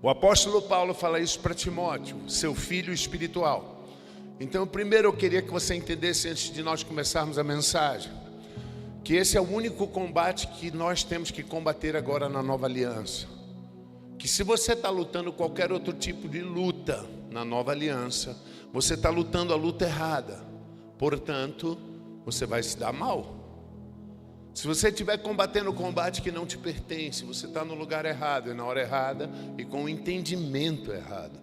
O apóstolo Paulo fala isso para Timóteo, seu filho espiritual. Então, primeiro eu queria que você entendesse, antes de nós começarmos a mensagem, que esse é o único combate que nós temos que combater agora na nova aliança. Que se você está lutando qualquer outro tipo de luta na nova aliança, você está lutando a luta errada. Portanto, você vai se dar mal. Se você estiver combatendo o combate que não te pertence, você está no lugar errado, e na hora errada, e com o entendimento errado.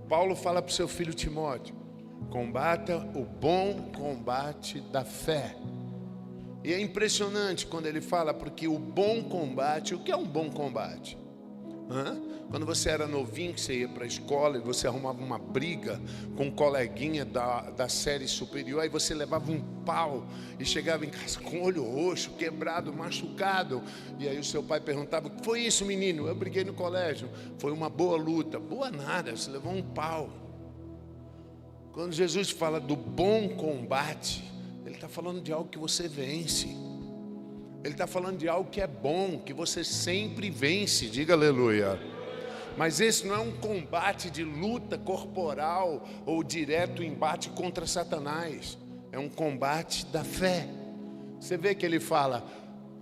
Paulo fala para o seu filho Timóteo: combata o bom combate da fé. E é impressionante quando ele fala, porque o bom combate, o que é um bom combate? Quando você era novinho, que você ia para a escola e você arrumava uma briga com um coleguinha da série superior, aí você levava um pau e chegava em casa com o olho roxo, quebrado, machucado, e aí o seu pai perguntava: o que foi isso, menino? Eu briguei no colégio. Foi uma boa luta. Boa nada, você levou um pau. Quando Jesus fala do bom combate, Ele está falando de algo que você vence. Ele está falando de algo que é bom, que você sempre vence, diga aleluia. Mas esse não é um combate de luta corporal ou direto embate contra Satanás. É um combate da fé. Você vê que ele fala: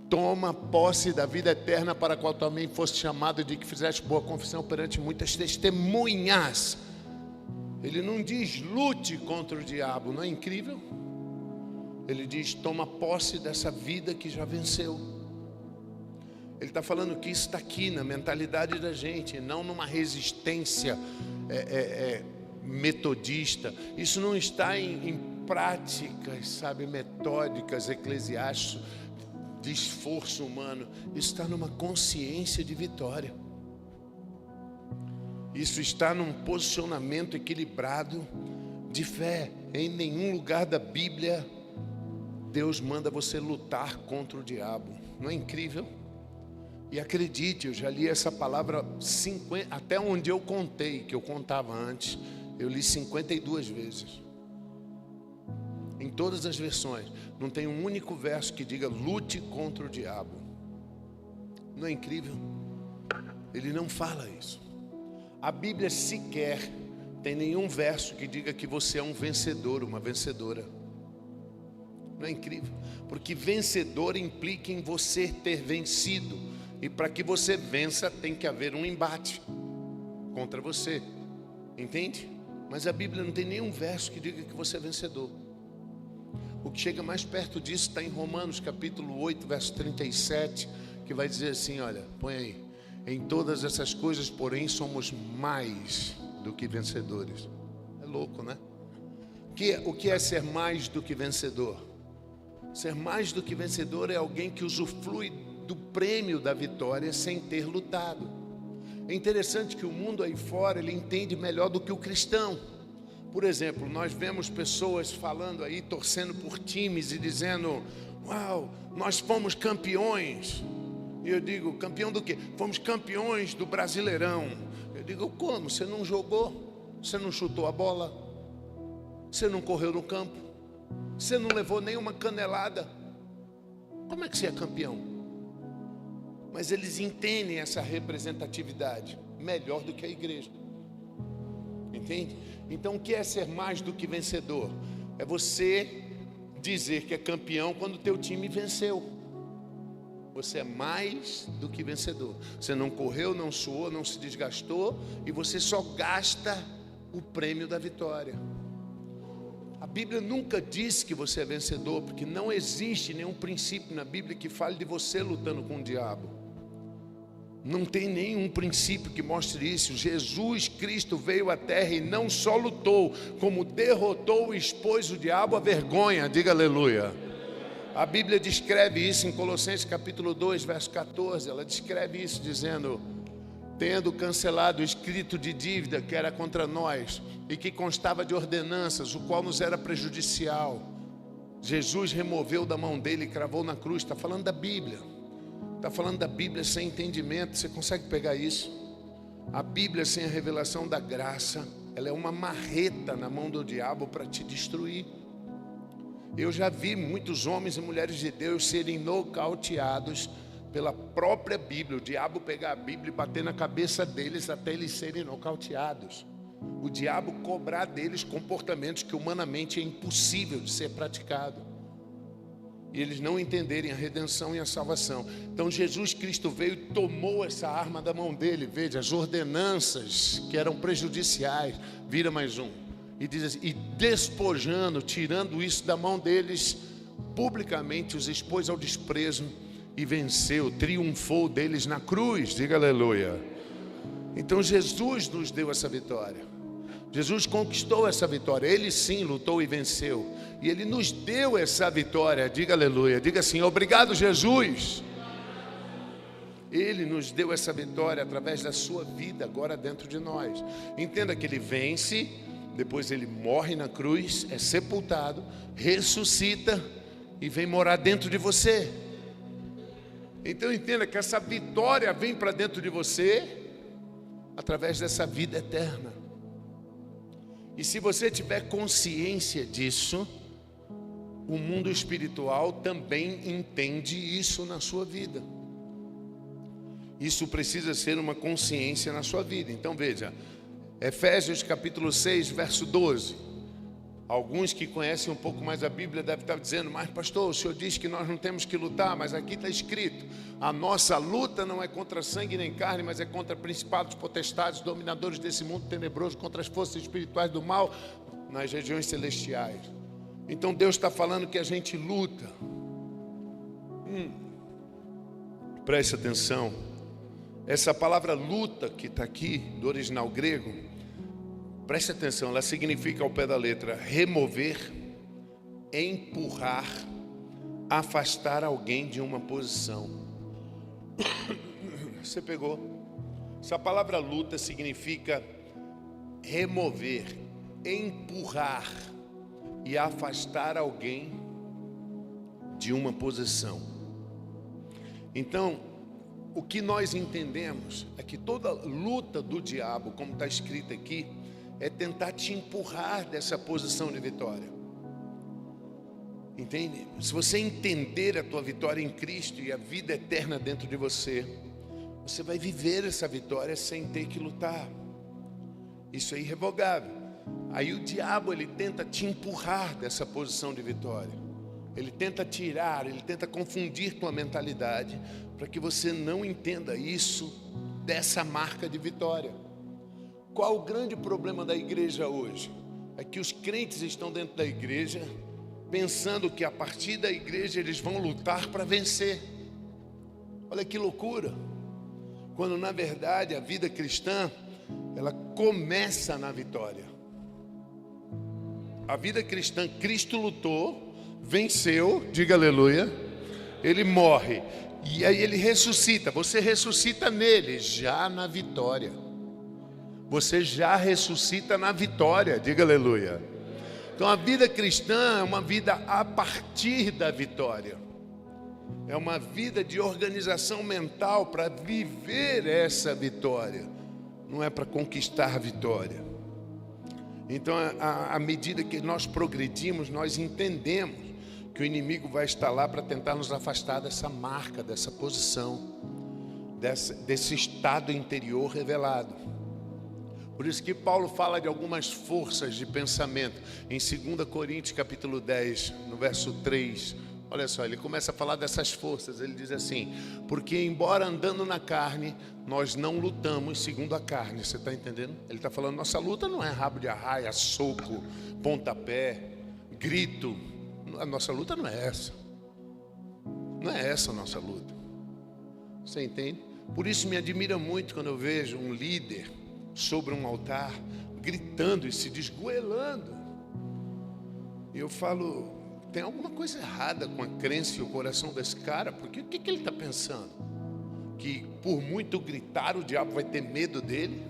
toma posse da vida eterna, para a qual também foste chamado, de que fizeste boa confissão perante muitas testemunhas. Ele não diz lute contra o diabo, não é incrível? Ele diz: toma posse dessa vida que já venceu. Ele está falando que isso está aqui na mentalidade da gente, não numa resistência metodista. Isso não está em práticas, sabe, metódicas, eclesiásticas, de esforço humano. Isso está numa consciência de vitória. Isso está num posicionamento equilibrado de fé. Em nenhum lugar da Bíblia Deus manda você lutar contra o diabo. Não é incrível? E acredite, eu já li essa palavra até onde eu contei, que eu contava antes, eu li 52 vezes. Em todas as versões. Não tem um único verso que diga lute contra o diabo. Não é incrível? Ele não fala isso. A Bíblia sequer tem nenhum verso que diga que você é um vencedor, uma vencedora. Não é incrível? Porque vencedor implica em você ter vencido. E para que você vença, tem que haver um embate contra você. Entende? Mas a Bíblia não tem nenhum verso que diga que você é vencedor. O que chega mais perto disso está em Romanos capítulo 8, verso 37, que vai dizer assim, olha, põe aí: em todas essas coisas, porém, somos mais do que vencedores. É louco, né? O que é ser mais do que vencedor? Ser mais do que vencedor é alguém que usufrui do prêmio da vitória sem ter lutado. É interessante que o mundo aí fora, ele entende melhor do que o cristão. Por exemplo, nós vemos pessoas falando aí, torcendo por times e dizendo: uau, nós fomos campeões. E eu digo: campeão do quê? Fomos campeões do Brasileirão. Eu digo: como? Você não jogou? Você não chutou a bola? Você não correu no campo? Você não levou nenhuma canelada? Como é que você é campeão? Mas eles entendem essa representatividade melhor do que a igreja. Entende? Então, o que é ser mais do que vencedor? É você dizer que é campeão quando o teu time venceu. Você é mais do que vencedor. Você não correu, não suou, não se desgastou, e você só gasta o prêmio da vitória. A Bíblia nunca diz que você é vencedor, porque não existe nenhum princípio na Bíblia que fale de você lutando com o diabo. Não tem nenhum princípio que mostre isso. Jesus Cristo veio à terra e não só lutou, como derrotou e expôs o diabo à vergonha. Diga aleluia. A Bíblia descreve isso em Colossenses capítulo 2, verso 14. Ela descreve isso dizendo: tendo cancelado o escrito de dívida que era contra nós e que constava de ordenanças, o qual nos era prejudicial, Jesus removeu da mão dele e cravou na cruz. Está falando da Bíblia. Está falando da Bíblia sem entendimento. Você consegue pegar isso? A Bíblia sem a revelação da graça, ela é uma marreta na mão do diabo para te destruir. Eu já vi muitos homens e mulheres de Deus serem nocauteados pela própria Bíblia, o diabo pegar a Bíblia e bater na cabeça deles até eles serem nocauteados. O diabo cobrar deles comportamentos que humanamente é impossível de ser praticado. E eles não entenderem a redenção e a salvação. Então Jesus Cristo veio e tomou essa arma da mão dele. Veja, as ordenanças que eram prejudiciais. Vira mais um. E diz assim, e despojando, tirando isso da mão deles, publicamente os expôs ao desprezo e venceu, triunfou deles na cruz. Diga aleluia. Então Jesus nos deu essa vitória. Jesus conquistou essa vitória. Ele sim lutou e venceu. E Ele nos deu essa vitória. Diga aleluia. Diga assim, obrigado Jesus. Ele nos deu essa vitória através da sua vida agora dentro de nós. Entenda que Ele vence, depois Ele morre na cruz, é sepultado, ressuscita e vem morar dentro de você. Então entenda que essa vitória vem para dentro de você através dessa vida eterna. E se você tiver consciência disso, o mundo espiritual também entende isso na sua vida. Isso precisa ser uma consciência na sua vida. Então veja, Efésios capítulo 6, verso 12. Alguns que conhecem um pouco mais a Bíblia devem estar dizendo, mas pastor, o senhor diz que nós não temos que lutar, mas aqui está escrito, a nossa luta não é contra sangue nem carne, mas é contra principados, potestades, dominadores desse mundo tenebroso, contra as forças espirituais do mal nas regiões celestiais. Então Deus está falando que a gente luta. Preste atenção, essa palavra luta que está aqui, do original grego, preste atenção, ela significa ao pé da letra remover, empurrar, afastar alguém de uma posição. Você pegou? Essa palavra luta significa remover, empurrar e afastar alguém de uma posição. Então, o que nós entendemos é que toda luta do diabo, como está escrito aqui, é tentar te empurrar dessa posição de vitória. Entende? Se você entender a tua vitória em Cristo e a vida eterna dentro de você, você vai viver essa vitória sem ter que lutar. Isso é irrevogável. Aí o diabo, ele tenta te empurrar dessa posição de vitória. Ele tenta tirar, ele tenta confundir tua mentalidade para que você não entenda isso dessa marca de vitória. Qual o grande problema da igreja hoje? É que os crentes estão dentro da igreja pensando que a partir da igreja eles vão lutar para vencer. Olha que loucura. Quando na verdade a vida cristã, ela começa na vitória. A vida cristã, Cristo lutou, venceu, diga aleluia. Ele morre e aí ele ressuscita. Você ressuscita nele, já na vitória. Você já ressuscita na vitória, diga aleluia. Então a vida cristã é uma vida a partir da vitória. É uma vida de organização mental para viver essa vitória. Não é para conquistar a vitória. Então à medida que nós progredimos, nós entendemos que o inimigo vai estar lá para tentar nos afastar dessa marca, dessa posição, desse estado interior revelado. Por isso que Paulo fala de algumas forças de pensamento. Em 2 Coríntios capítulo 10, no verso 3, olha só, ele começa a falar dessas forças. Ele diz assim, porque embora andando na carne, nós não lutamos segundo a carne. Você está entendendo? Ele está falando, nossa luta não é rabo de arraia, soco, pontapé, grito. A nossa luta não é essa. Não é essa a nossa luta. Você entende? Por isso me admira muito quando eu vejo um líder sobre um altar, gritando e se desgoelando. E eu falo, tem alguma coisa errada com a crença e o coração desse cara, porque o que ele está pensando? Que por muito gritar o diabo vai ter medo dele?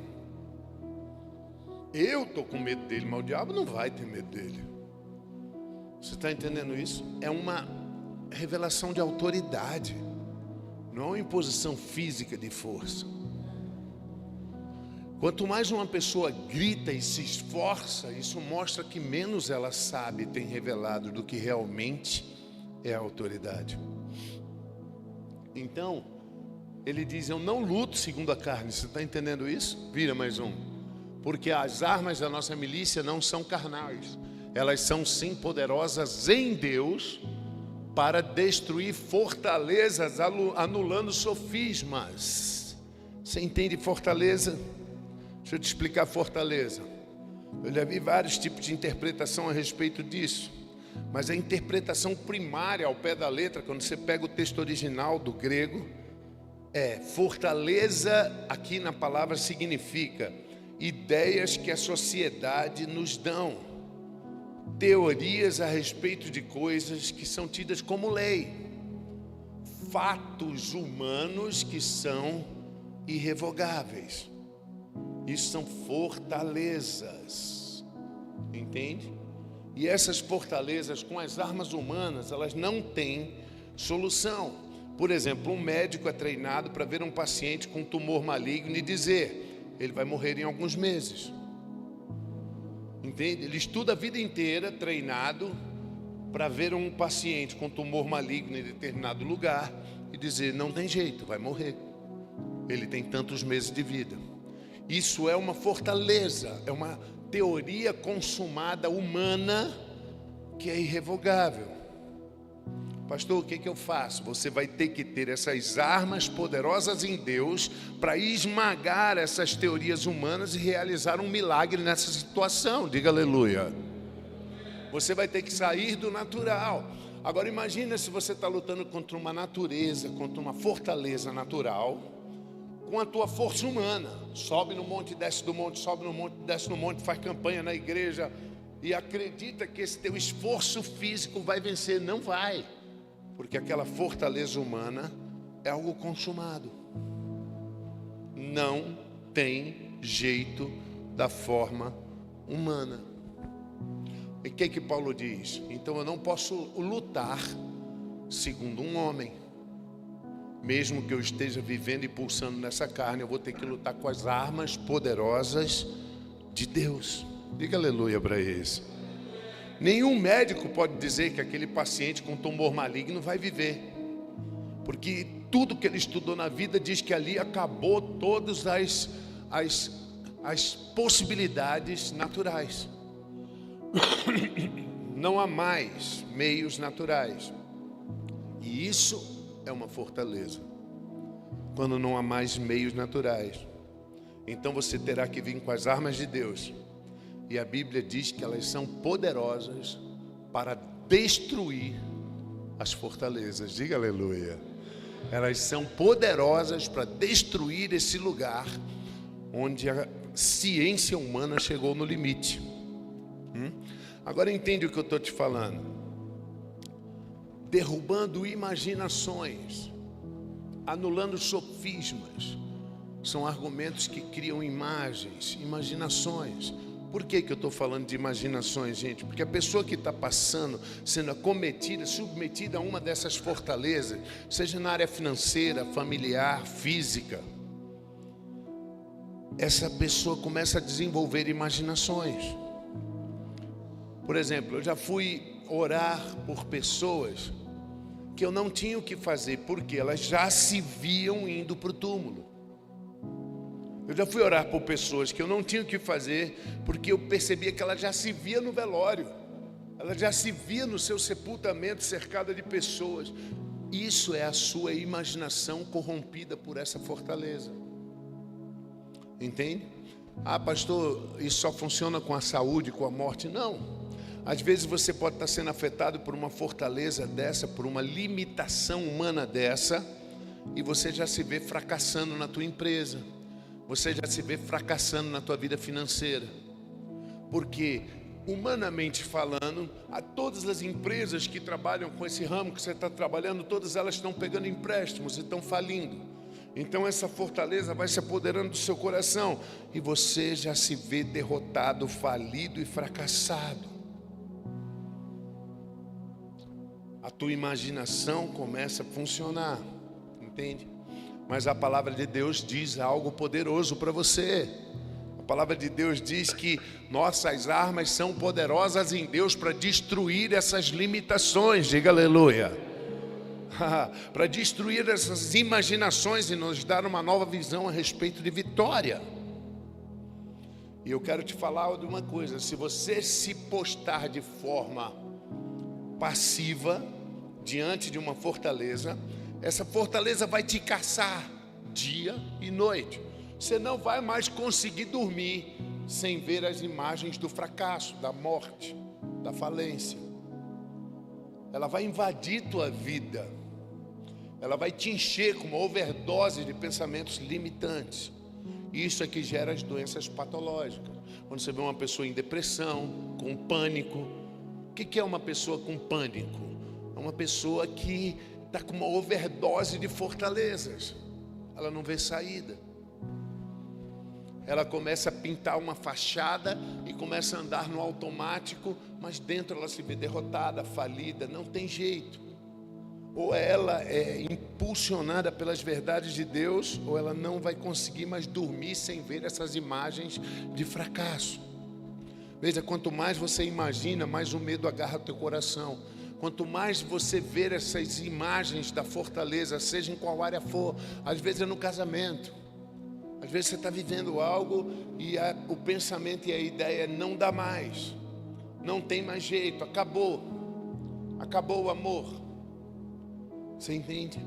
Eu estou com medo dele, mas o diabo não vai ter medo dele. Você está entendendo isso? É uma revelação de autoridade, não é uma imposição física de força. Quanto mais uma pessoa grita e se esforça, isso mostra que menos ela sabe, tem revelado do que realmente é a autoridade. Então, ele diz, eu não luto segundo a carne. Você está entendendo isso? Vira mais um. Porque as armas da nossa milícia não são carnais. Elas são sim poderosas em Deus para destruir fortalezas, anulando sofismas. Você entende fortaleza? Deixa eu te explicar fortaleza. Eu já vi vários tipos de interpretação a respeito disso. Mas a interpretação primária ao pé da letra, quando você pega o texto original do grego, fortaleza, aqui na palavra significa ideias que a sociedade nos dão, teorias a respeito de coisas que são tidas como lei, fatos humanos que são irrevogáveis. Isso são fortalezas, entende? E essas fortalezas, com as armas humanas, elas não têm solução. Por exemplo, um médico é treinado para ver um paciente com tumor maligno e dizer, ele vai morrer em alguns meses. Entende? Ele estuda a vida inteira treinado para ver um paciente com tumor maligno em determinado lugar e dizer, não tem jeito, vai morrer. Ele tem tantos meses de vida. Isso é uma fortaleza, é uma teoria consumada humana que é irrevogável. Pastor, o que eu faço? Você vai ter que ter essas armas poderosas em Deus para esmagar essas teorias humanas e realizar um milagre nessa situação. Diga aleluia. Você vai ter que sair do natural. Agora imagina se você está lutando contra uma natureza, contra uma fortaleza natural, com a tua força humana. Sobe no monte, desce do monte, sobe no monte, desce no monte, faz campanha na igreja e acredita que esse teu esforço físico vai vencer. Não vai, porque aquela fortaleza humana é algo consumado. Não tem jeito da forma humana. E o que Paulo diz? Então eu não posso lutar segundo um homem. Mesmo que eu esteja vivendo e pulsando nessa carne, eu vou ter que lutar com as armas poderosas de Deus. Diga aleluia para isso. Nenhum médico pode dizer que aquele paciente com tumor maligno vai viver, porque tudo que ele estudou na vida diz que ali acabou todas as possibilidades naturais. Não há mais meios naturais. E isso é uma fortaleza. Quando não há mais meios naturais, então você terá que vir com as armas de Deus. E a Bíblia diz que elas são poderosas para destruir as fortalezas. Diga aleluia. Elas são poderosas para destruir esse lugar onde a ciência humana chegou no limite. Agora entende o que eu estou te falando. Derrubando imaginações, anulando sofismas. São argumentos que criam imagens, imaginações. Por que eu estou falando de imaginações, gente? Porque a pessoa que está passando, sendo acometida, submetida a uma dessas fortalezas, seja na área financeira, familiar, física, essa pessoa começa a desenvolver imaginações. Por exemplo, eu já fui orar por pessoas que eu não tinha o que fazer, porque elas já se viam indo para o túmulo. Eu já fui orar por pessoas que eu não tinha o que fazer, porque eu percebia que ela já se via no velório, ela já se via no seu sepultamento cercada de pessoas. Isso é a sua imaginação corrompida por essa fortaleza. Entende? Ah, pastor, isso só funciona com a saúde, com a morte? Não. Às vezes você pode estar sendo afetado por uma fortaleza dessa, por uma limitação humana dessa, e você já se vê fracassando na tua empresa, você já se vê fracassando na tua vida financeira, porque humanamente falando, a todas as empresas que trabalham com esse ramo que você está trabalhando, todas elas estão pegando empréstimos e estão falindo. Então essa fortaleza vai se apoderando do seu coração, e você já se vê derrotado, falido e fracassado. A tua imaginação começa a funcionar, entende? Mas a palavra de Deus diz algo poderoso para você. A palavra de Deus diz que nossas armas são poderosas em Deus para destruir essas limitações. Diga aleluia. para destruir essas imaginações e nos dar uma nova visão a respeito de vitória. E eu quero te falar de uma coisa: se você se postar de forma passiva diante de uma fortaleza, essa fortaleza vai te caçar dia e noite. Você não vai mais conseguir dormir sem ver as imagens do fracasso, da morte, da falência. Ela vai invadir tua vida. Ela vai te encher com uma overdose de pensamentos limitantes. Isso é que gera as doenças patológicas. Quando você vê uma pessoa em depressão, com pânico. O que é uma pessoa com pânico? É uma pessoa que está com uma overdose de fortalezas. Ela não vê saída. Ela começa a pintar uma fachada e começa a andar no automático, mas dentro ela se vê derrotada, falida, não tem jeito. Ou ela é impulsionada pelas verdades de Deus, ou ela não vai conseguir mais dormir sem ver essas imagens de fracasso. Veja, quanto mais você imagina, mais o medo agarra teu coração. Quanto mais você ver essas imagens da fortaleza, seja em qual área for, às vezes é no casamento. Às vezes você está vivendo algo e o pensamento e a ideia não dá mais. Não tem mais jeito, acabou. Acabou o amor. Você entende?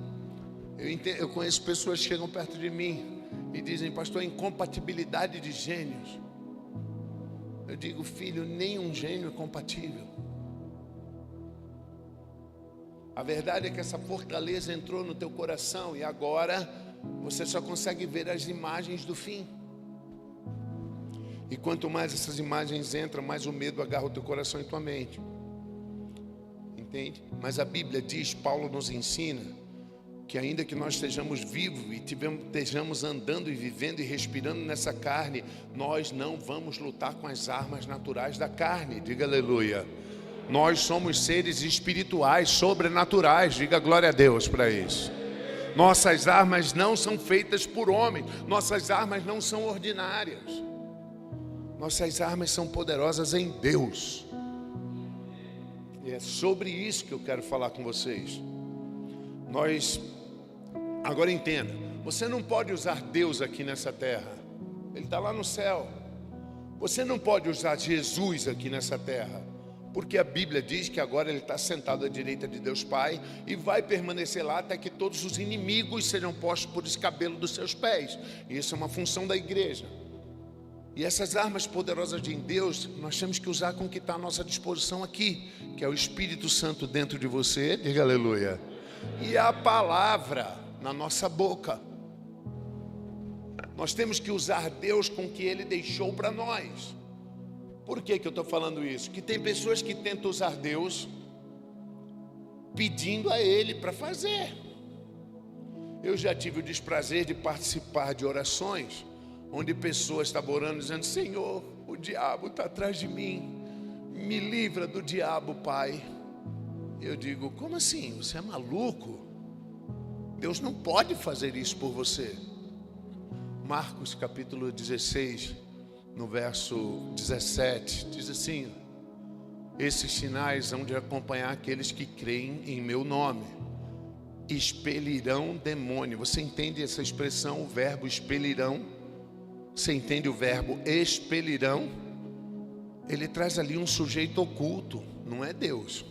Eu conheço pessoas que chegam perto de mim e dizem: pastor, incompatibilidade de gênios. Eu digo: filho, nenhum gênio é compatível. A verdade é que essa fortaleza entrou no teu coração e agora você só consegue ver as imagens do fim. E quanto mais essas imagens entram, mais o medo agarra o teu coração e tua mente. Entende? Mas a Bíblia diz, Paulo nos ensina, que ainda que nós estejamos vivos e estejamos andando e vivendo e respirando nessa carne, nós não vamos lutar com as armas naturais da carne. Diga aleluia. Nós somos seres espirituais, sobrenaturais. Diga glória a Deus para isso. Nossas armas não são feitas por homens. Nossas armas não são ordinárias. Nossas armas são poderosas em Deus. E é sobre isso que eu quero falar com vocês. Agora entenda, você não pode usar Deus aqui nessa terra. Ele está lá no céu. Você não pode usar Jesus aqui nessa terra, porque a Bíblia diz que agora Ele está sentado à direita de Deus Pai e vai permanecer lá até que todos os inimigos sejam postos por escabelo dos seus pés. E isso é uma função da igreja. E essas armas poderosas de Deus, nós temos que usar com o que está à nossa disposição aqui, que é o Espírito Santo dentro de você, diga aleluia, e a palavra na nossa boca. Nós temos que usar Deus com o que Ele deixou para nós. Por que eu estou falando isso? Que tem pessoas que tentam usar Deus pedindo a Ele para fazer. Eu já tive o desprazer de participar de orações onde pessoas estavam orando dizendo: Senhor, o diabo está atrás de mim, me livra do diabo, Pai. Eu digo: como assim? Você é maluco? Deus não pode fazer isso por você. Marcos capítulo 16, no verso 17, diz assim: esses sinais hão de acompanhar aqueles que creem em meu nome. Expelirão demônio. Você entende essa expressão, o verbo expelirão? Você entende o verbo expelirão? Ele traz ali um sujeito oculto, não é Deus.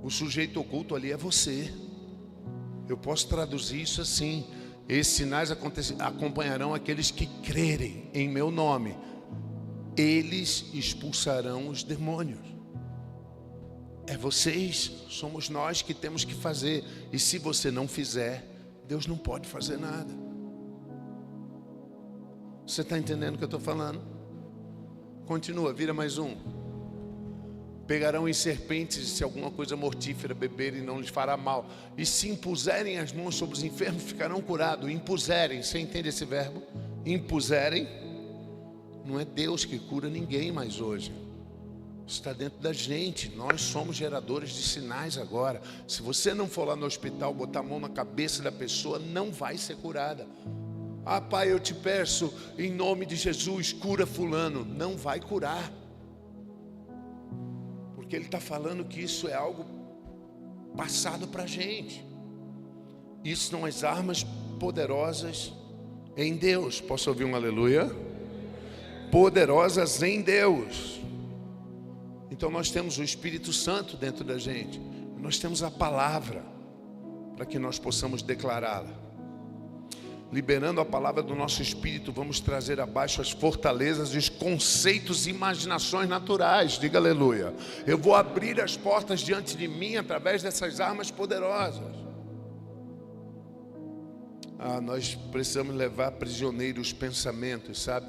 O sujeito oculto ali é você. Eu posso traduzir isso assim: esses sinais acompanharão aqueles que crerem em meu nome. Eles expulsarão os demônios. É vocês, somos nós que temos que fazer. E se você não fizer, Deus não pode fazer nada. Você está entendendo o que eu estou falando? Continua, vira mais um. Pegarão em serpentes, se alguma coisa mortífera beberem, não lhes fará mal. E se impuserem as mãos sobre os enfermos, ficarão curados. Impuserem, você entende esse verbo? Impuserem. Não é Deus que cura ninguém mais hoje. Isso está dentro da gente. Nós somos geradores de sinais agora. Se você não for lá no hospital, botar a mão na cabeça da pessoa, não vai ser curada. Ah, Pai, eu te peço, em nome de Jesus, cura fulano. Não vai curar. Porque Ele está falando que isso é algo passado para a gente. Isso são as armas poderosas em Deus. Posso ouvir um aleluia? Poderosas em Deus. Então nós temos o Espírito Santo dentro da gente. Nós temos a palavra para que nós possamos declará-la. Liberando a palavra do nosso espírito, vamos trazer abaixo as fortalezas e os conceitos e imaginações naturais. Diga aleluia. Eu vou abrir as portas diante de mim através dessas armas poderosas. Nós precisamos levar prisioneiros os pensamentos, sabe?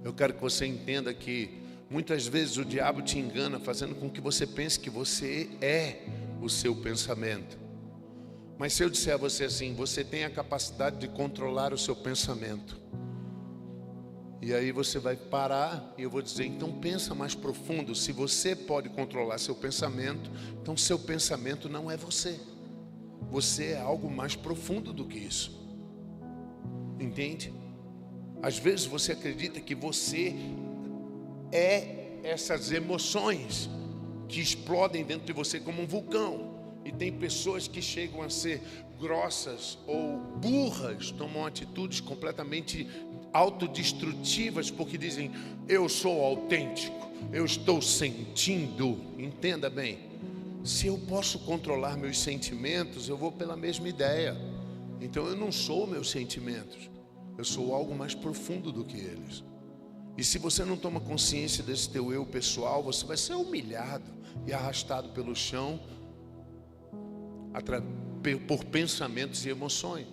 Eu quero que você entenda que muitas vezes o diabo te engana, fazendo com que você pense que você é o seu pensamento. Mas se eu disser a você assim, você tem a capacidade de controlar o seu pensamento. E aí você vai parar e eu vou dizer, então pensa mais profundo. Se você pode controlar seu pensamento, então seu pensamento não é você. Você é algo mais profundo do que isso. Entende? Às vezes você acredita que você é essas emoções que explodem dentro de você como um vulcão. E tem pessoas que chegam a ser grossas ou burras, tomam atitudes completamente autodestrutivas, porque dizem, eu sou autêntico, eu estou sentindo. Entenda bem, se eu posso controlar meus sentimentos, eu vou pela mesma ideia. Então eu não sou meus sentimentos, eu sou algo mais profundo do que eles. E se você não toma consciência desse teu eu pessoal, você vai ser humilhado e arrastado pelo chão por pensamentos e emoções,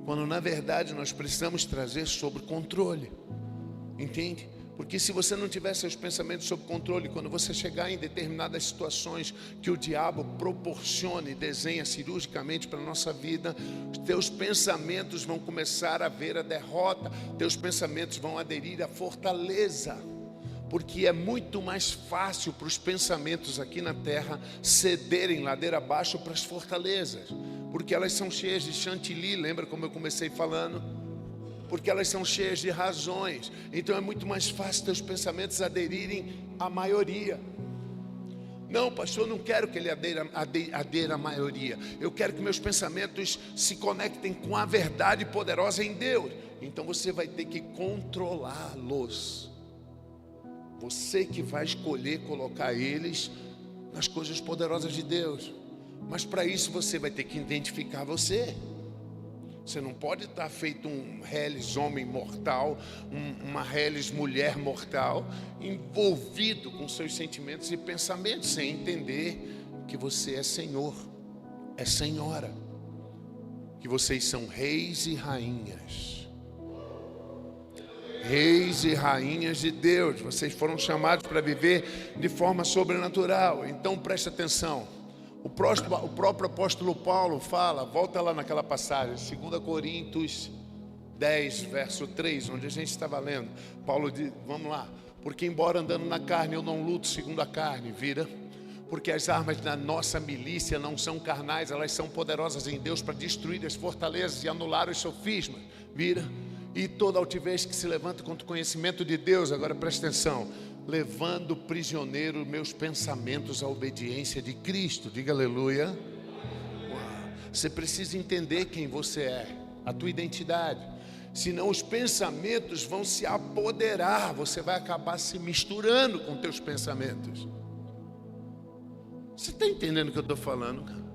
quando na verdade nós precisamos trazer sob controle. Entende? Porque se você não tiver seus pensamentos sob controle, quando você chegar em determinadas situações que o diabo proporciona e desenha cirurgicamente para a nossa vida, teus pensamentos vão começar a ver a derrota, teus pensamentos vão aderir à fortaleza. Porque é muito mais fácil para os pensamentos aqui na terra cederem ladeira abaixo para as fortalezas. Porque elas são cheias de chantilly, lembra como eu comecei falando? Porque elas são cheias de razões. Então é muito mais fácil teus pensamentos aderirem à maioria. Não, pastor, eu não quero que ele adere à maioria. Eu quero que meus pensamentos se conectem com a verdade poderosa em Deus. Então você vai ter que controlá-los. Você que vai escolher colocar eles nas coisas poderosas de Deus. Mas para isso você vai ter que identificar você. Você não pode estar feito um reles homem mortal, uma reles mulher mortal, envolvido com seus sentimentos e pensamentos, sem entender que você é senhor, é senhora, que vocês são reis e rainhas. Reis e rainhas de Deus, vocês foram chamados para viver de forma sobrenatural. Então preste atenção. O próprio apóstolo Paulo fala, volta lá naquela passagem, 2 Coríntios 10, verso 3, onde a gente estava lendo. Paulo diz, vamos lá, porque embora andando na carne eu não luto segundo a carne, vira? Porque as armas da nossa milícia não são carnais, elas são poderosas em Deus para destruir as fortalezas e anular os sofismas, vira? E toda altivez que se levanta contra o conhecimento de Deus, agora presta atenção, levando prisioneiro meus pensamentos à obediência de Cristo. Diga aleluia. Uau. Você precisa entender quem você é, a tua identidade. Senão os pensamentos vão se apoderar, você vai acabar se misturando com teus pensamentos. Você está entendendo o que eu estou falando, cara?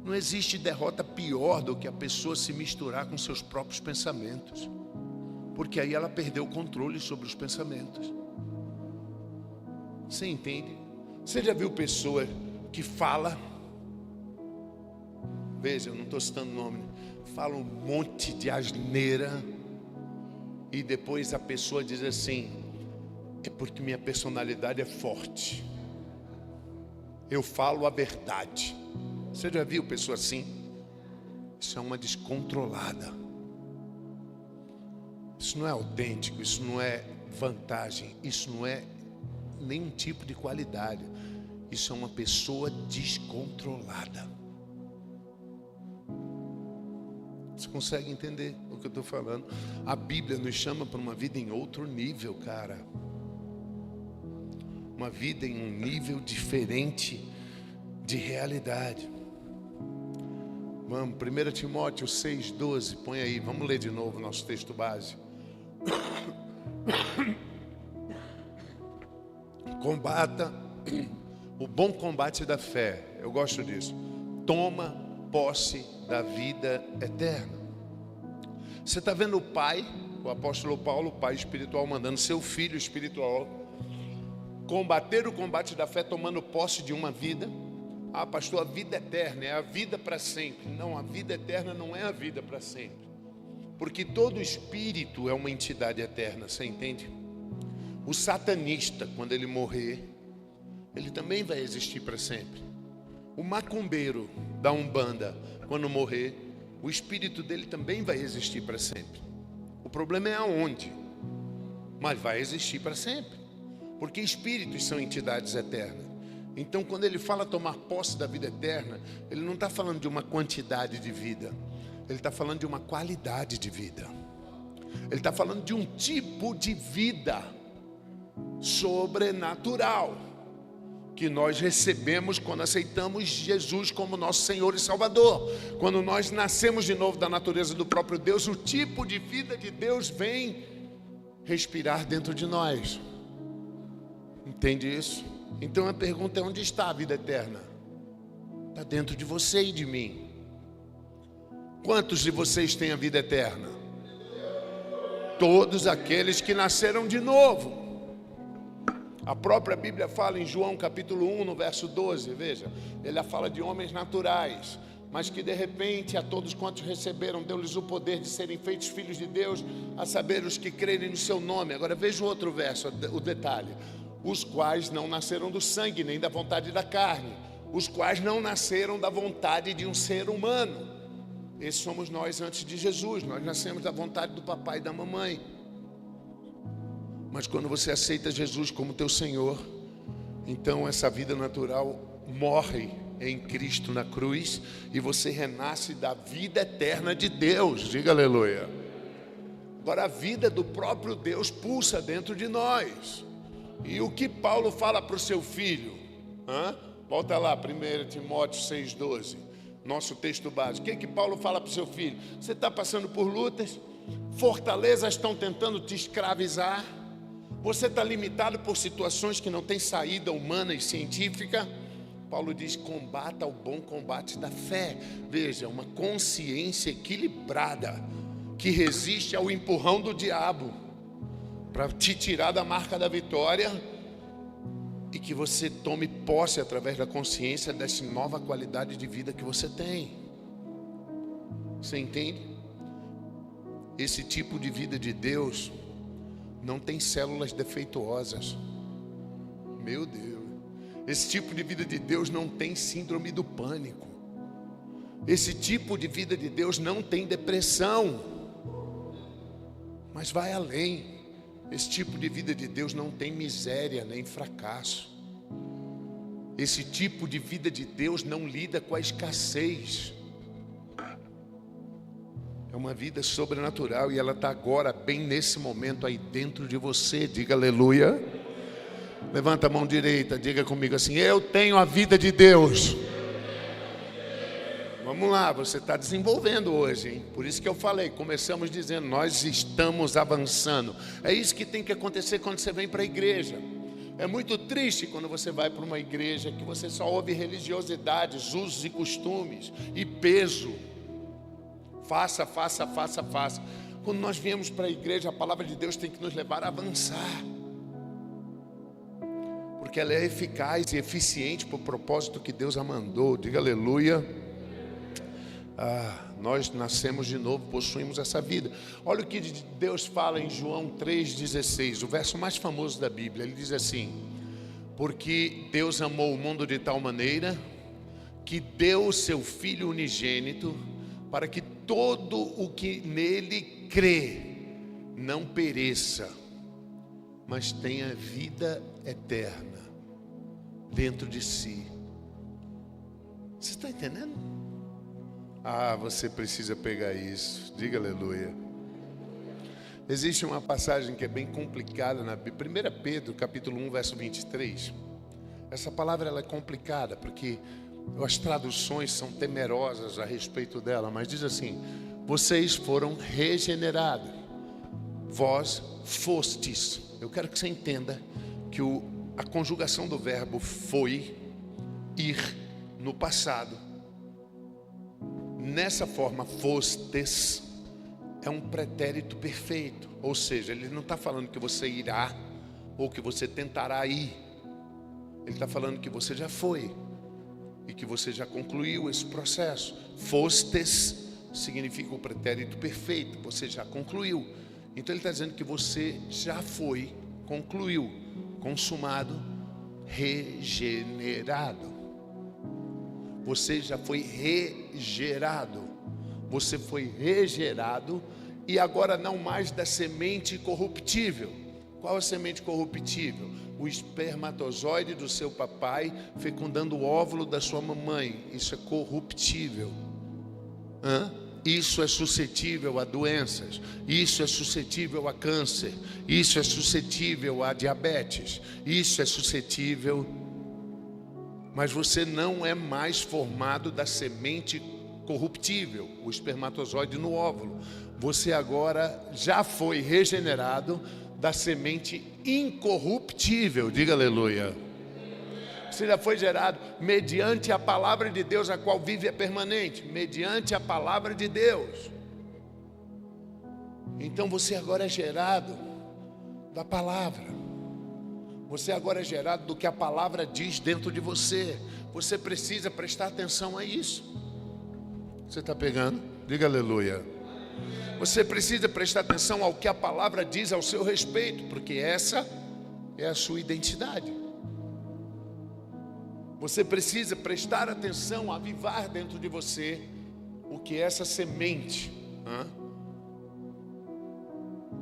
Não existe derrota pior do que a pessoa se misturar com seus próprios pensamentos, porque aí ela perdeu o controle sobre os pensamentos. Você entende? Você já viu pessoa que fala, veja, eu não estou citando nome, fala um monte de asneira e depois a pessoa diz assim, é porque minha personalidade é forte, eu falo a verdade. Você já viu pessoa assim? Isso é uma descontrolada. Isso não é autêntico, isso não é vantagem, isso não é nenhum tipo de qualidade. Isso é uma pessoa descontrolada. Você consegue entender o que eu estou falando? A Bíblia nos chama para uma vida em outro nível, cara. Uma vida em um nível diferente de realidade. Vamos, 1 Timóteo 6,12, põe aí, vamos ler de novo o nosso texto base. Combata o bom combate da fé. Eu gosto disso. Toma posse da vida eterna. Você está vendo o Pai, o apóstolo Paulo, o Pai espiritual, mandando seu filho espiritual combater o combate da fé, tomando posse de uma vida. Ah, pastor, a vida eterna é a vida para sempre. Não, a vida eterna não é a vida para sempre. Porque todo espírito é uma entidade eterna, você entende? O satanista, quando ele morrer, ele também vai existir para sempre. O macumbeiro da Umbanda, quando morrer, o espírito dele também vai existir para sempre. O problema é aonde, mas vai existir para sempre. Porque espíritos são entidades eternas. Então, quando ele fala tomar posse da vida eterna, ele não está falando de uma quantidade de vida. Ele está falando de uma qualidade de vida. Ele está falando de um tipo de vida sobrenatural que nós recebemos quando aceitamos Jesus como nosso Senhor e Salvador. Quando nós nascemos de novo da natureza do próprio Deus, o tipo de vida de Deus vem respirar dentro de nós. Entende isso? Então a pergunta é: onde está a vida eterna? Está dentro de você e de mim. Quantos de vocês têm a vida eterna? Todos aqueles que nasceram de novo. A própria Bíblia fala em João capítulo 1, no verso 12, veja, ele fala de homens naturais, mas que de repente a todos quantos receberam, deu-lhes o poder de serem feitos filhos de Deus, a saber, os que crerem no seu nome. Agora veja o outro verso, o detalhe: os quais não nasceram do sangue, nem da vontade da carne, os quais não nasceram da vontade de um ser humano. Esses somos nós antes de Jesus, nós nascemos da vontade do papai e da mamãe. Mas quando você aceita Jesus como teu Senhor, então essa vida natural morre em Cristo na cruz e você renasce da vida eterna de Deus. Diga aleluia. Agora a vida do próprio Deus pulsa dentro de nós. E o que Paulo fala para o seu filho? Volta lá, 1 Timóteo 6,12, nosso texto básico. O que Paulo fala para o seu filho? Você está passando por lutas, fortalezas estão tentando te escravizar, você está limitado por situações que não têm saída humana e científica. Paulo diz: combata o bom combate da fé. Veja, uma consciência equilibrada que resiste ao empurrão do diabo para te tirar da marca da vitória, e que você tome posse através da consciência dessa nova qualidade de vida que você tem. Você entende? Esse tipo de vida de Deus não tem células defeituosas. Meu Deus. Esse tipo de vida de Deus não tem síndrome do pânico. Esse tipo de vida de Deus não tem depressão. Mas vai além. Esse tipo de vida de Deus não tem miséria nem fracasso. Esse tipo de vida de Deus não lida com a escassez. É uma vida sobrenatural e ela está agora, bem nesse momento aí dentro de você. Diga aleluia. Levanta a mão direita, diga comigo assim: eu tenho a vida de Deus. Vamos lá, você está desenvolvendo hoje, hein? Por isso que eu falei, começamos dizendo, nós estamos avançando. É isso que tem que acontecer quando você vem para a igreja. É muito triste quando você vai para uma igreja que você só ouve religiosidades, usos e costumes e peso. Faça, faça, faça, faça. Quando nós viemos para a igreja, a palavra de Deus tem que nos levar a avançar. Porque ela é eficaz e eficiente para o propósito que Deus a mandou. Diga aleluia. Nós nascemos de novo, possuímos essa vida. Olha o que Deus fala em João 3,16, o verso mais famoso da Bíblia. Ele diz assim: porque Deus amou o mundo de tal maneira que deu o seu Filho unigênito, para que todo o que nele crê não pereça, mas tenha vida eterna dentro de si. Você está entendendo? Você precisa pegar isso. Diga aleluia. Existe uma passagem que é bem complicada na Bíblia, 1 Pedro capítulo 1, verso 23. Essa palavra ela é complicada porque As traduções são temerosas a respeito dela, mas diz assim: vocês foram regenerados, vós fostes. Eu quero que você entenda que a conjugação do verbo foi, ir, no passado, nessa forma fostes, é um pretérito perfeito. Ou seja, ele não está falando que você irá ou que você tentará ir. Ele está falando que você já foi e que você já concluiu esse processo. Fostes significa o pretérito perfeito, você já concluiu. Então ele está dizendo que você já foi, concluiu, consumado, regenerado. Você já foi regerado. Você foi regerado e agora não mais da semente corruptível. Qual a semente corruptível? O espermatozoide do seu papai fecundando o óvulo da sua mamãe. Isso é corruptível. Isso é suscetível a doenças. Isso é suscetível a câncer. Isso é suscetível a diabetes. Isso é suscetível. Mas você não é mais formado da semente corruptível, o espermatozoide no óvulo. Você agora já foi regenerado da semente incorruptível. Diga aleluia. Você já foi gerado mediante a palavra de Deus, a qual vive é permanente. Mediante a palavra de Deus. Então você agora é gerado da palavra. Você agora é gerado do que a palavra diz dentro de você. Você precisa prestar atenção a isso. Você está pegando? Diga aleluia. Você precisa prestar atenção ao que a palavra diz ao seu respeito, porque essa é a sua identidade. Você precisa prestar atenção, avivar dentro de você o que essa semente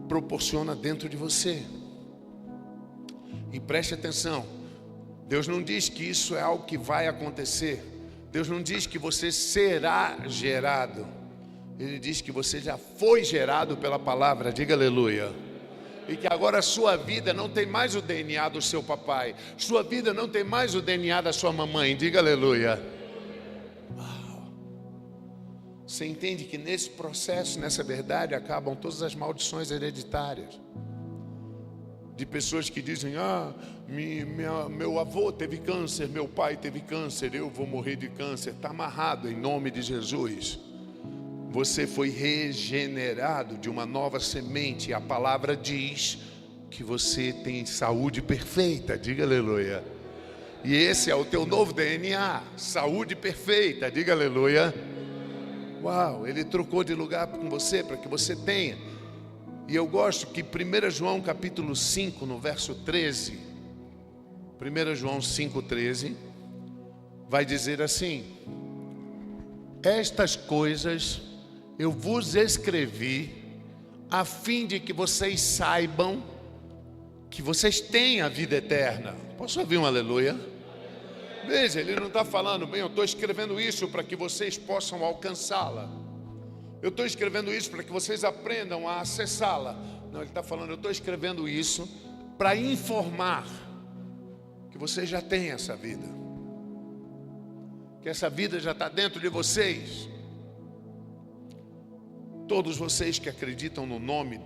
proporciona dentro de você. E preste atenção, Deus não diz que isso é algo que vai acontecer. Deus não diz que você será gerado. Ele diz que você já foi gerado pela palavra. Diga aleluia. E que agora a sua vida não tem mais o DNA do seu papai. Sua vida não tem mais o DNA da sua mamãe. Diga aleluia. Uau. Você entende que nesse processo, nessa verdade, acabam todas as maldições hereditárias. De pessoas que dizem: meu avô teve câncer, meu pai teve câncer, eu vou morrer de câncer. Está amarrado em nome de Jesus. Você foi regenerado de uma nova semente. A palavra diz que você tem saúde perfeita. Diga aleluia. E esse é o teu novo DNA, saúde perfeita. Diga aleluia. Uau, ele trocou de lugar com você para que você tenha. E eu gosto que 1 João capítulo 5, no verso 13, 1 João 5,13, vai dizer assim: estas coisas eu vos escrevi a fim de que vocês saibam que vocês têm a vida eterna. Posso ouvir um aleluia? Veja, ele não está falando, bem, eu estou escrevendo isso para que vocês possam alcançá-la. Eu estou escrevendo isso para que vocês aprendam a acessá-la. Não, ele está falando, eu estou escrevendo isso para informar que vocês já têm essa vida. Que essa vida já está dentro de vocês. Todos vocês que acreditam no nome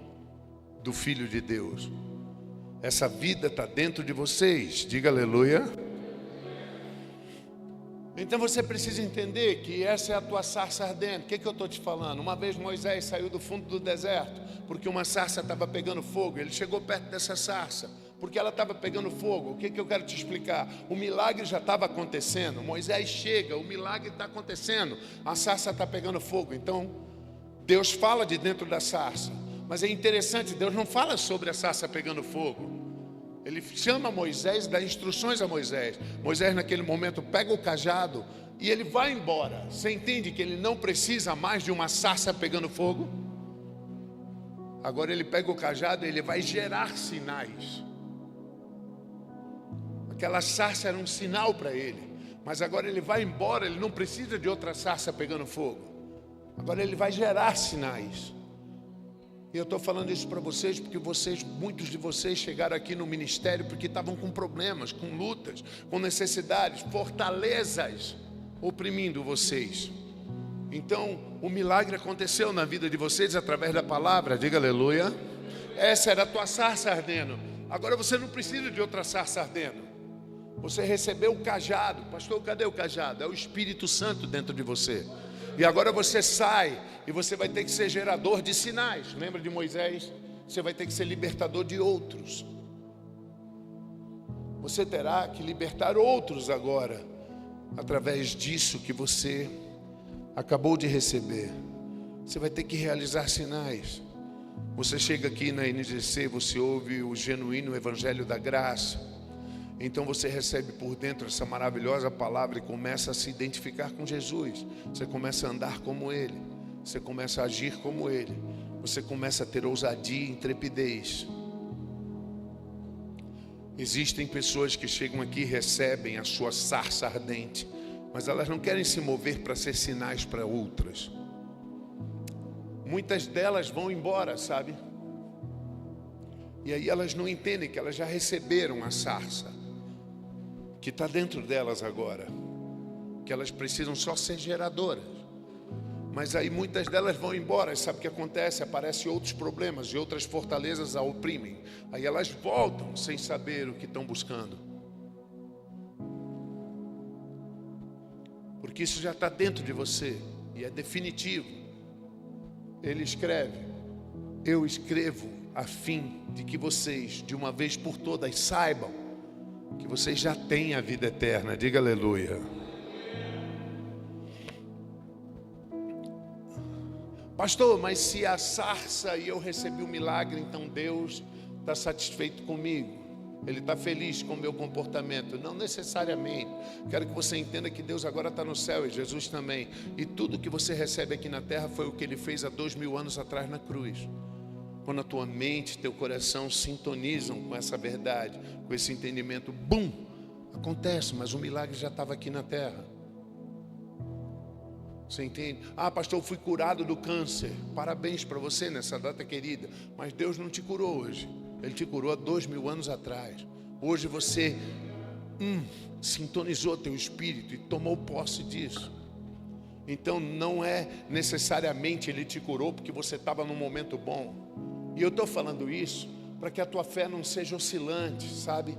do Filho de Deus, essa vida está dentro de vocês. Diga aleluia. Então você precisa entender que essa é a tua sarça ardente. O que eu estou te falando? Uma vez Moisés saiu do fundo do deserto, porque uma sarça estava pegando fogo. Ele chegou perto dessa sarça, porque ela estava pegando fogo. O que eu quero te explicar? O milagre já estava acontecendo. Moisés chega, o milagre está acontecendo, a sarça está pegando fogo. Então Deus fala de dentro da sarça. Mas é interessante, Deus não fala sobre a sarça pegando fogo. Ele chama Moisés, dá instruções a Moisés. Moisés naquele momento pega o cajado e ele vai embora. Você entende que ele não precisa mais de uma sarça pegando fogo? Agora ele pega o cajado e ele vai gerar sinais. Aquela sarça era um sinal para ele. Mas agora ele vai embora, ele não precisa de outra sarça pegando fogo. Agora ele vai gerar sinais. E eu estou falando isso para vocês porque muitos de vocês chegaram aqui no ministério porque estavam com problemas, com lutas, com necessidades, fortalezas oprimindo vocês. Então, o milagre aconteceu na vida de vocês através da palavra, diga aleluia. Essa era a tua sarça ardendo. Agora você não precisa de outra sarça ardendo. Você recebeu o cajado. Pastor, cadê o cajado? É o Espírito Santo dentro de você. E agora você sai e você vai ter que ser gerador de sinais. Lembra de Moisés? Você vai ter que ser libertador de outros. Você terá que libertar outros agora, através disso que você acabou de receber. Você vai ter que realizar sinais. Você chega aqui na NGC, você ouve o genuíno Evangelho da Graça. Então você recebe por dentro essa maravilhosa palavra e começa a se identificar com Jesus. Você começa a andar como Ele. Você começa a agir como Ele. Você começa a ter ousadia e intrepidez. Existem pessoas que chegam aqui e recebem a sua sarça ardente, mas elas não querem se mover para ser sinais para outras. Muitas delas vão embora, sabe? E aí elas não entendem que elas já receberam a sarça que está dentro delas agora, que elas precisam só ser geradoras. Mas aí muitas delas vão embora, e sabe o que acontece? Aparecem outros problemas e outras fortalezas a oprimem. Aí elas voltam sem saber o que estão buscando. Porque isso já está dentro de você e é definitivo. Ele escreve: eu escrevo a fim de que vocês, de uma vez por todas, saibam que vocês já têm a vida eterna. Diga aleluia. Pastor, mas se a sarça e eu recebi o milagre, então Deus está satisfeito comigo? Ele está feliz com o meu comportamento? Não necessariamente. Quero que você entenda que Deus agora está no céu e Jesus também. E tudo que você recebe aqui na terra foi o que Ele fez há 2000 anos atrás na cruz. Quando a tua mente e teu coração sintonizam com essa verdade, com esse entendimento, bum, acontece, mas o milagre já estava aqui na terra. Você entende? Ah, pastor, eu fui curado do câncer. Parabéns para você nessa data querida. Mas Deus não te curou hoje. Ele te curou há 2000 anos atrás. Hoje você sintonizou teu espírito e tomou posse disso. Então não é necessariamente Ele te curou porque você estava num momento bom. E eu estou falando isso para que a tua fé não seja oscilante, sabe?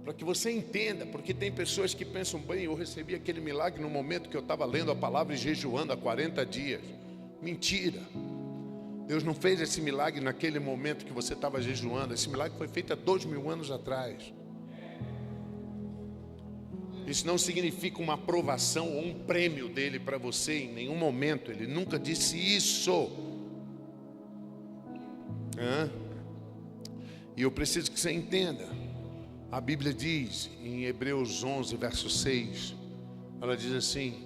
Para que você entenda, porque tem pessoas que pensam, bem, eu recebi aquele milagre no momento que eu estava lendo a palavra e jejuando há 40 dias. Mentira. Deus não fez esse milagre naquele momento que você estava jejuando. Esse milagre foi feito há 2000 anos atrás. Isso não significa uma aprovação ou um prêmio dele para você em nenhum momento. Ele nunca disse isso. E eu preciso que você entenda. A Bíblia diz em Hebreus 11, verso 6, ela diz assim: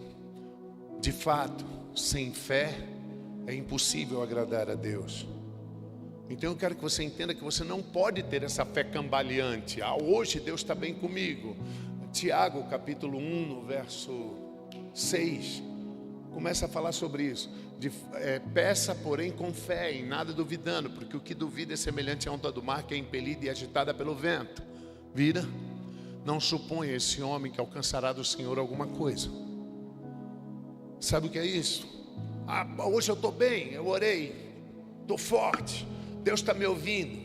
de fato, sem fé é impossível agradar a Deus. Então eu quero que você entenda que você não pode ter essa fé cambaleante. Ah, hoje Deus está bem comigo. Tiago, capítulo 1, no verso 6, começa a falar sobre isso. Peça, porém, com fé, em nada duvidando, porque o que duvida é semelhante à onda do mar que é impelida e agitada pelo vento. Vira, não suponha esse homem que alcançará do Senhor alguma coisa. Sabe o que é isso? Ah, hoje eu estou bem, eu orei, estou forte, Deus está me ouvindo.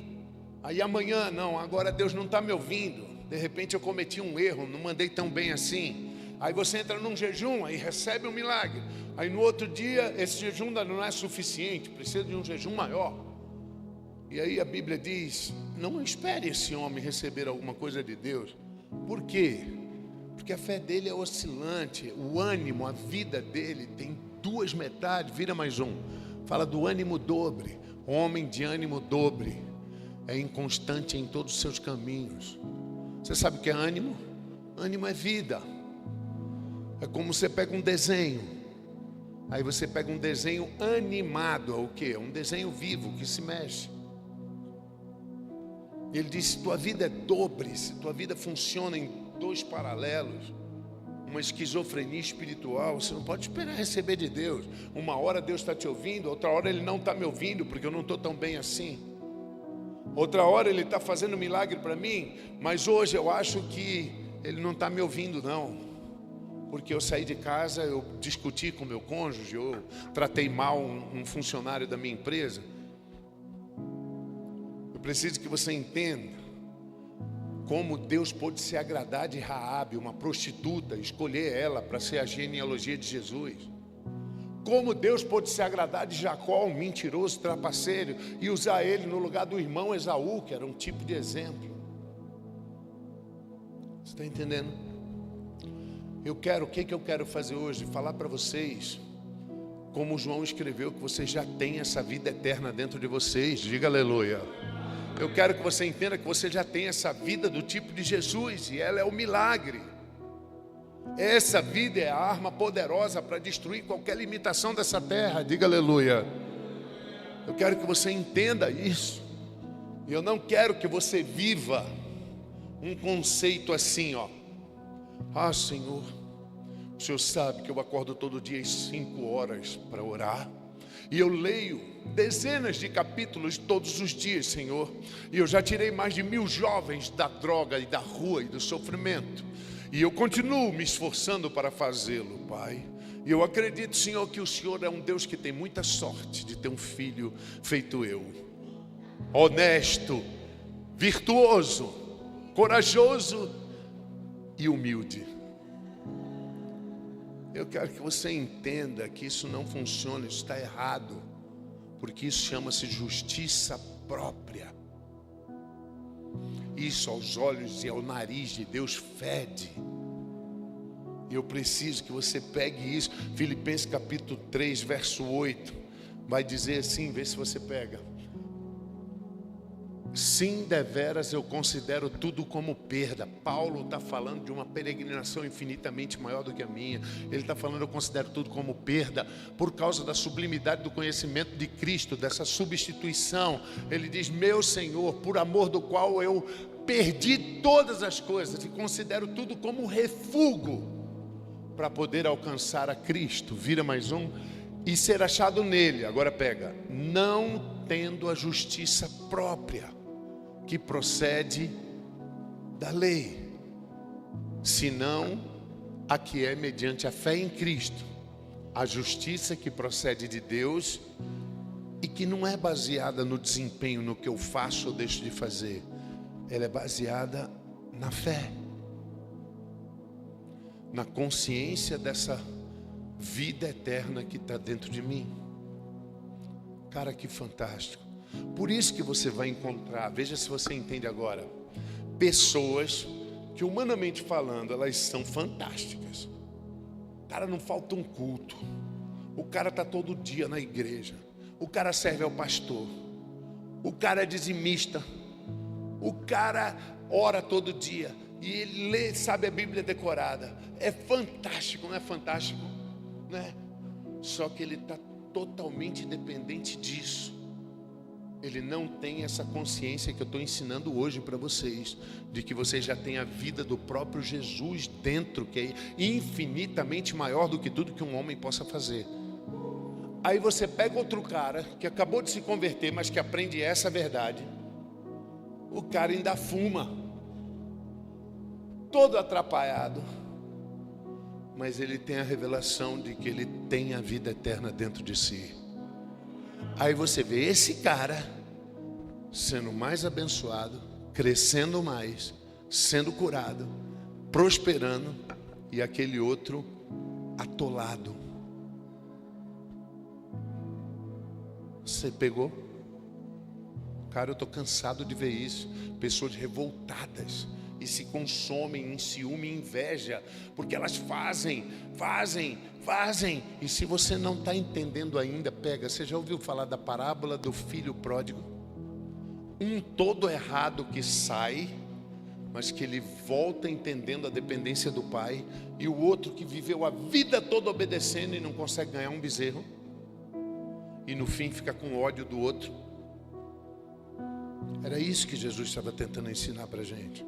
Aí amanhã, não, agora Deus não está me ouvindo. De repente eu cometi um erro, não mandei tão bem assim. Aí você entra num jejum, aí recebe um milagre. Aí no outro dia, esse jejum ainda não é suficiente, precisa de um jejum maior. E aí a Bíblia diz: não espere esse homem receber alguma coisa de Deus. Por quê? Porque a fé dele é oscilante. O ânimo, a vida dele tem duas metades. Vira mais um. Fala do ânimo dobre. Homem de ânimo dobre é inconstante em todos os seus caminhos. Você sabe o que é ânimo? Ânimo é vida. É como você pega um desenho. Aí você pega um desenho animado. É o quê? Um desenho vivo que se mexe. Ele disse: tua vida é dobre, se tua vida funciona em dois paralelos, uma esquizofrenia espiritual, você não pode esperar receber de Deus. Uma hora Deus está te ouvindo, outra hora Ele não está me ouvindo, porque eu não estou tão bem assim. Outra hora Ele está fazendo milagre para mim, mas hoje eu acho que Ele não está me ouvindo não. porque eu saí de casa, eu discuti com meu cônjuge, eu tratei mal um funcionário da minha empresa. Eu preciso que você entenda como Deus pôde se agradar de Raabe, uma prostituta, escolher ela para ser a genealogia de Jesus. Como Deus pôde se agradar de Jacó, um mentiroso, trapaceiro, e usar ele no lugar do irmão Esaú, que era um tipo de exemplo. Você está entendendo? O que eu quero fazer hoje? Falar para vocês, como João escreveu, que vocês já têm essa vida eterna dentro de vocês. Diga aleluia. Eu quero que você entenda que você já tem essa vida do tipo de Jesus, e ela é o milagre. Essa vida é a arma poderosa para destruir qualquer limitação dessa terra. Diga aleluia. Eu quero que você entenda isso. E eu não quero que você viva um conceito assim, ó. Ah, Senhor, o Senhor sabe que eu acordo todo dia às 5 horas para orar. E eu leio dezenas de capítulos todos os dias, Senhor. E eu já tirei mais de 1000 jovens da droga e da rua e do sofrimento. E eu continuo me esforçando para fazê-lo, Pai. E eu acredito, Senhor, que o Senhor é um Deus que tem muita sorte de ter um filho feito eu. Honesto, virtuoso, corajoso e humilde. Eu quero que você entenda que isso não funciona, isso está errado, porque isso chama-se justiça própria. Isso aos olhos e ao nariz de Deus fede. E eu preciso que você pegue isso. Filipenses capítulo 3, verso 8, vai dizer assim, vê se você pega. Sim, deveras eu considero tudo como perda. Paulo está falando de uma peregrinação infinitamente maior do que a minha. Ele está falando, eu considero tudo como perda por causa da sublimidade do conhecimento de Cristo, dessa substituição. Ele diz, meu Senhor, por amor do qual eu perdi todas as coisas e considero tudo como um refúgio para poder alcançar a Cristo. Vira mais um. E ser achado nele, agora pega, não tendo a justiça própria que procede da lei, senão a que é mediante a fé em Cristo, a justiça que procede de Deus e que não é baseada no desempenho, no que eu faço ou deixo de fazer, ela é baseada na fé, na consciência dessa vida eterna que está dentro de mim. Cara, que fantástico. Por isso que você vai encontrar, veja se você entende agora, pessoas que humanamente falando, elas são fantásticas. Cara, não falta um culto. O cara está todo dia na igreja. O cara serve ao pastor. O cara é dizimista. O cara ora todo dia. E ele lê, sabe a Bíblia decorada. É fantástico, não é fantástico? Né? Só que ele está totalmente dependente disso. Ele não tem essa consciência que eu estou ensinando hoje para vocês, de que vocês já têm a vida do próprio Jesus dentro, que é infinitamente maior do que tudo que um homem possa fazer. Aí você pega outro cara que acabou de se converter, mas que aprende essa verdade. O cara ainda fuma, todo atrapalhado, mas ele tem a revelação de que ele tem a vida eterna dentro de si. Aí você vê esse cara sendo mais abençoado, crescendo mais, sendo curado, prosperando, e aquele outro atolado. Você pegou? Cara, eu estou cansado de ver isso. Pessoas revoltadas e se consomem em ciúme e inveja, porque elas fazem. E se você não está entendendo ainda, pega. Você já ouviu falar da parábola do filho pródigo? Um todo errado que sai, mas que ele volta entendendo a dependência do pai, e o outro que viveu a vida toda obedecendo e não consegue ganhar um bezerro, e no fim fica com ódio do outro. Era isso que Jesus estava tentando ensinar para a gente.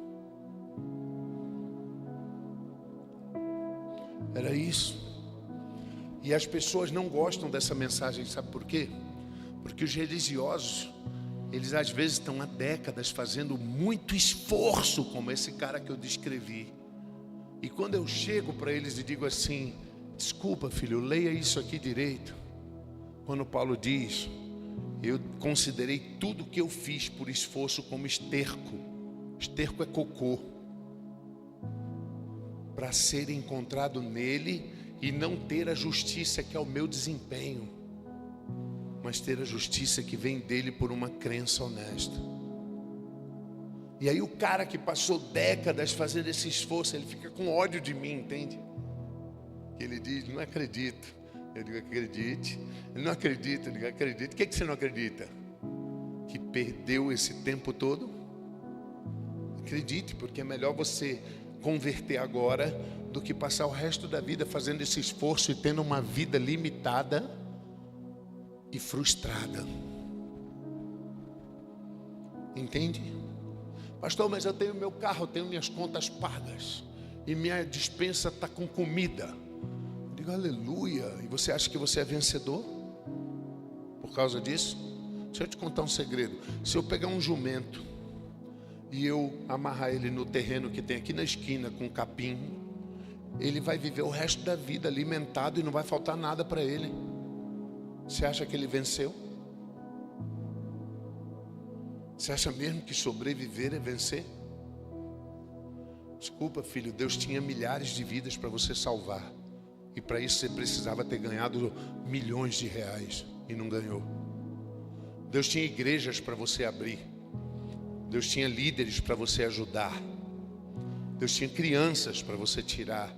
Era isso. E as pessoas não gostam dessa mensagem, sabe por quê? Porque os religiosos, eles às vezes estão há décadas fazendo muito esforço, como esse cara que eu descrevi, E quando eu chego para eles e digo assim: desculpa, filho, leia isso aqui direito. Quando Paulo diz: eu considerei tudo que eu fiz por esforço como esterco. Esterco é cocô. Para ser encontrado nele e não ter a justiça que é o meu desempenho, mas ter a justiça que vem dele por uma crença honesta. E aí o cara que passou décadas fazendo esse esforço, ele fica com ódio de mim, entende? Que ele diz: não acredito. Eu digo: acredite. Ele não acredita, eu digo: acredite. O que você não acredita? Que perdeu esse tempo todo? Acredite, porque é melhor você converter agora do que passar o resto da vida fazendo esse esforço e tendo uma vida limitada e frustrada. Entende? Pastor, mas eu tenho meu carro, eu tenho minhas contas pagas e minha despensa está com comida. Eu digo: aleluia. E você acha que você é vencedor por causa disso? Deixa eu te contar um segredo. Se eu pegar um jumento e eu amarrar ele no terreno que tem aqui na esquina com capim, ele vai viver o resto da vida alimentado e não vai faltar nada para ele. Você acha que ele venceu? Você acha mesmo que sobreviver é vencer? Desculpa, filho, Deus tinha milhares de vidas para você salvar. E para isso você precisava ter ganhado milhões de reais e não ganhou. Deus tinha igrejas para você abrir. Deus tinha líderes para você ajudar. Deus tinha crianças para você tirar.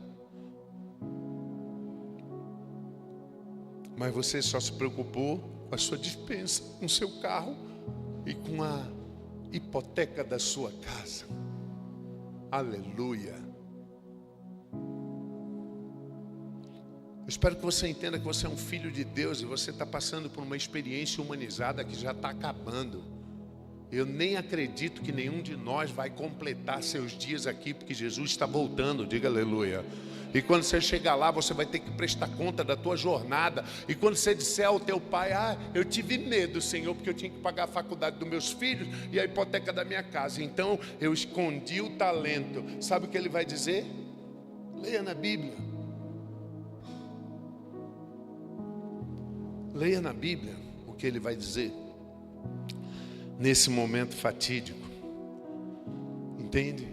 Mas você só se preocupou com a sua despensa, com o seu carro e com a hipoteca da sua casa. Aleluia. Eu espero que você entenda que você é um filho de Deus e você está passando por uma experiência humanizada que já está acabando. Eu nem acredito que nenhum de nós vai completar seus dias aqui, porque Jesus está voltando, diga aleluia. E quando você chegar lá, você vai ter que prestar conta da tua jornada. E quando você disser ao teu pai: eu tive medo, Senhor, porque eu tinha que pagar a faculdade dos meus filhos e a hipoteca da minha casa, então eu escondi o talento. Sabe o que ele vai dizer? Leia na Bíblia. Leia na Bíblia o que ele vai dizer nesse momento fatídico. Entende?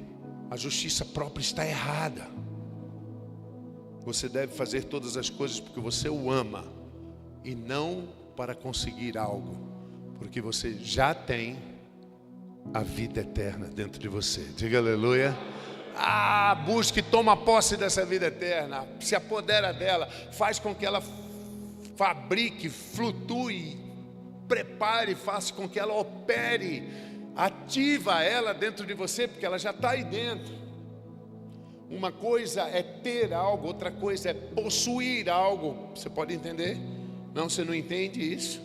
A justiça própria está errada. Você deve fazer todas as coisas porque você o ama e não para conseguir algo, porque você já tem a vida eterna dentro de você. Diga aleluia. Busque e toma posse dessa vida eterna. Se apodera dela. Faz com que ela fabrique, flutue, prepare, faça com que ela opere. Ativa ela dentro de você, porque ela já está aí dentro. Uma coisa é ter algo, outra coisa é possuir algo. Você pode entender? Não, você não entende isso?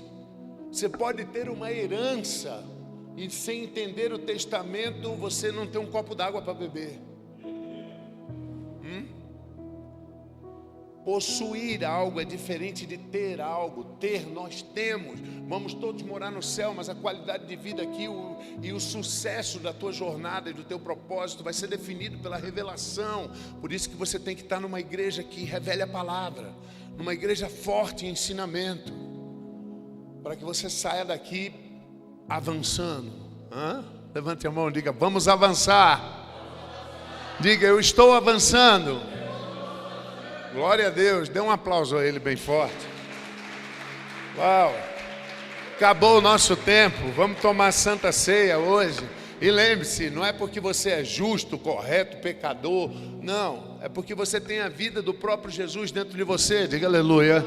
Você pode ter uma herança e sem entender o testamento, você não tem um copo d'água para beber. Possuir algo é diferente de ter algo. Ter, nós temos. Vamos todos morar no céu, mas a qualidade de vida aqui e o sucesso da tua jornada e do teu propósito vai ser definido pela revelação. Por isso que você tem que estar numa igreja que revele a palavra, numa igreja forte em ensinamento, para que você saia daqui avançando. Levante a mão e diga: vamos avançar. Diga: eu estou avançando. Glória a Deus, dê um aplauso a ele bem forte. Uau, acabou o nosso tempo, vamos tomar Santa Ceia hoje. E lembre-se, não é porque você é justo, correto, pecador, não, é porque você tem a vida do próprio Jesus dentro de você, diga aleluia.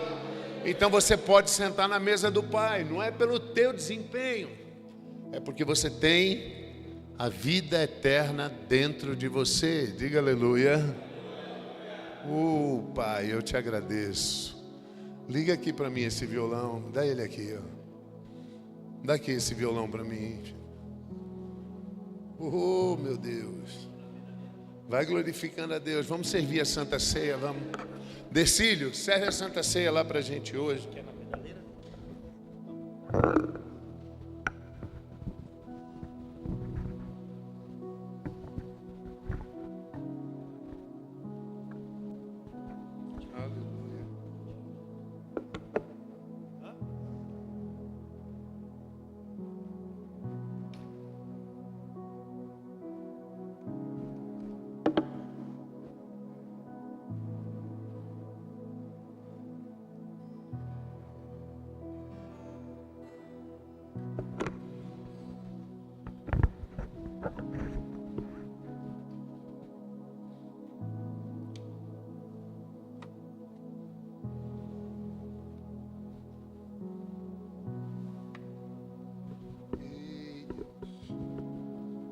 Então você pode sentar na mesa do Pai, não é pelo teu desempenho, é porque você tem a vida eterna dentro de você, diga aleluia. Pai, eu te agradeço. Liga aqui para mim esse violão. Dá ele aqui, ó. Dá aqui esse violão para mim. Meu Deus. Vai glorificando a Deus. Vamos servir a Santa Ceia, vamos. Decílio, serve a Santa Ceia lá para a gente hoje. Quer na pedaleira?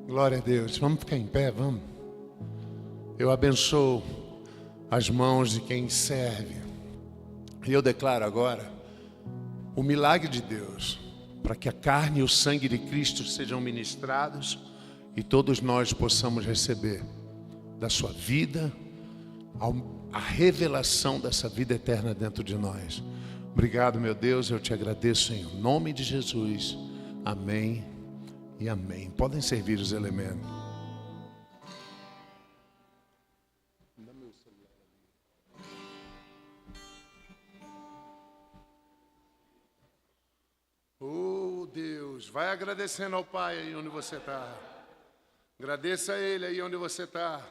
Glória a Deus. Vamos ficar em pé, vamos. Eu abençoo as mãos de quem serve. E eu declaro agora o milagre de Deus, para que a carne e o sangue de Cristo sejam ministrados e todos nós possamos receber da sua vida a revelação dessa vida eterna dentro de nós. Obrigado, meu Deus, eu te agradeço em nome de Jesus. Amém e amém. Podem servir os elementos. Oh, Deus, vai agradecendo ao Pai aí onde você está. Agradeça a Ele aí onde você está.